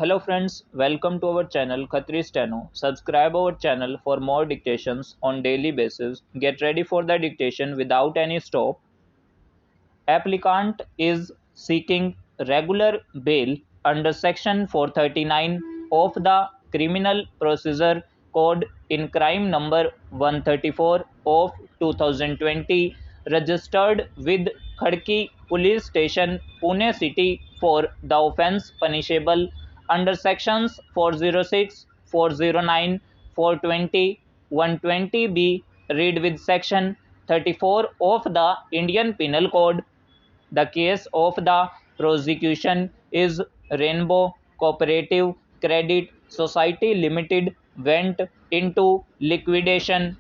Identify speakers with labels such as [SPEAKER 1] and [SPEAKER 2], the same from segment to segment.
[SPEAKER 1] Hello friends, welcome to our channel Khatri Steno. Subscribe our channel for more dictations on daily basis. Get ready for the dictation without any stop. Applicant is seeking regular bail under section 439 of the Criminal Procedure Code in crime number 134 of 2020 registered with Khadki Police Station, Pune City for the offence punishable under sections 406, 409, 420, 120B read with section 34 of the Indian Penal Code. The case of the prosecution is Rainbow Cooperative Credit Society Limited went into liquidation.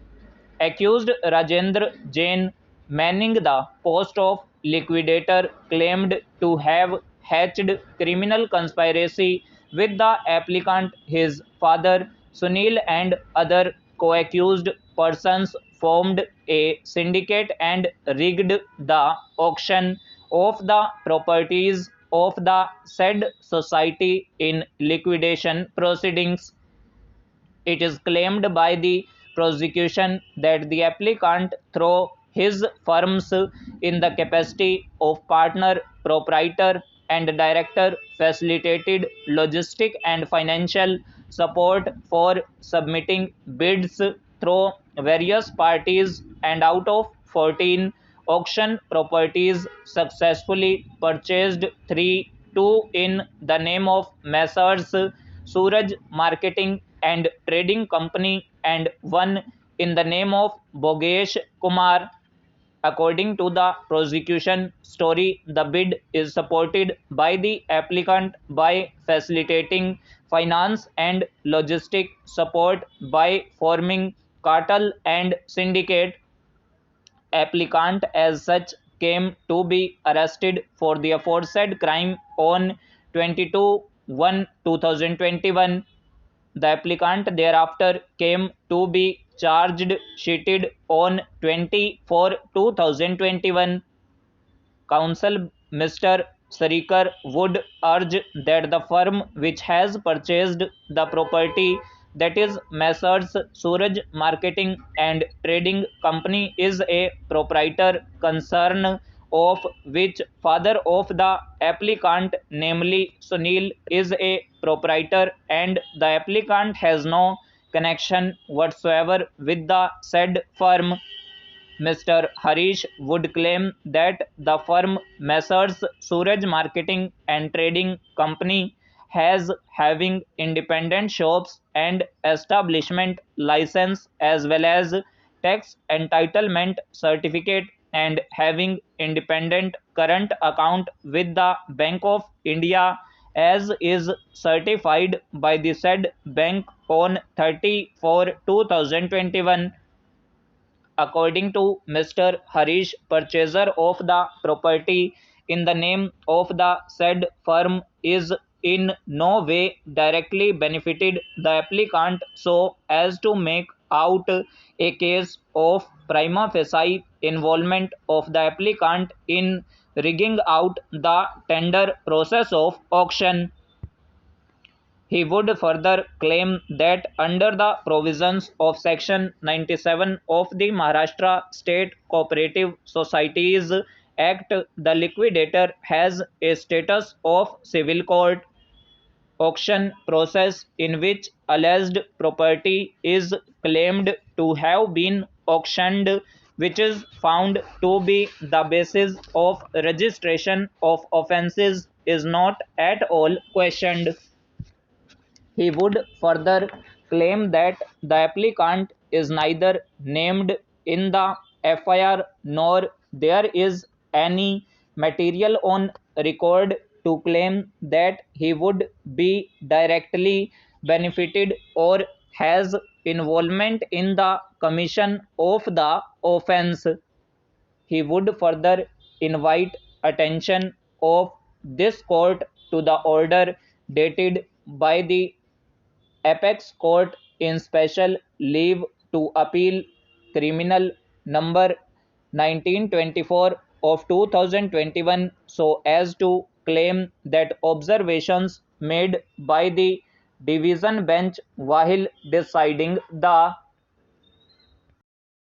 [SPEAKER 1] Accused Rajendra Jain, manning the post of liquidator, claimed to have hatched criminal conspiracy with the applicant, his father Sunil, and other co-accused persons, formed a syndicate and rigged the auction of the properties of the said society in liquidation proceedings. It is claimed by the prosecution that the applicant, through his firms in the capacity of partner, proprietor, and director, facilitated logistic and financial support for submitting bids through various parties, and out of 14 auction properties successfully purchased 3, 2 in the name of Messrs. Suraj Marketing and Trading Company and one in the name of Bogesh Kumar. According to the prosecution story, the bid is supported by the applicant by facilitating finance and logistic support by forming cartel and syndicate. Applicant as such came to be arrested for the aforesaid crime on 22/1/2021. The applicant thereafter came to be charged sheeted on 20/4/2021. Counsel Mr. Sarikar would urge that the firm which has purchased the property, that is Messrs. Suraj Marketing and Trading Company, is a proprietor concern of which father of the applicant, namely Sunil, is a proprietor, and the applicant has no connection whatsoever with the said firm. Mr. Harish would claim that the firm Messrs. Suraj Marketing and Trading Company has having independent shops and establishment license as well as tax entitlement certificate, and having independent current account with the Bank of India, as is certified by the said bank on 30/4/2021. According to Mr. Harish, purchaser of the property in the name of the said firm is in no way directly benefited the applicant so as to make out a case of prima facie involvement of the applicant in rigging out the tender process of auction. He would further claim that under the provisions of Section 97 of the Maharashtra State Cooperative Societies Act, the liquidator has a status of civil court. Auction process in which alleged property is claimed to have been auctioned, which is found to be the basis of registration of offences, is not at all questioned. He would further claim that the applicant is neither named in the FIR nor there is any material on record to claim that he would be directly benefited or has involvement in the commission of the offence. He would further invite attention of this court to the order dated by the Apex Court in special leave to appeal criminal number 1924 of 2021, so as to claim that observations made by the division bench while deciding the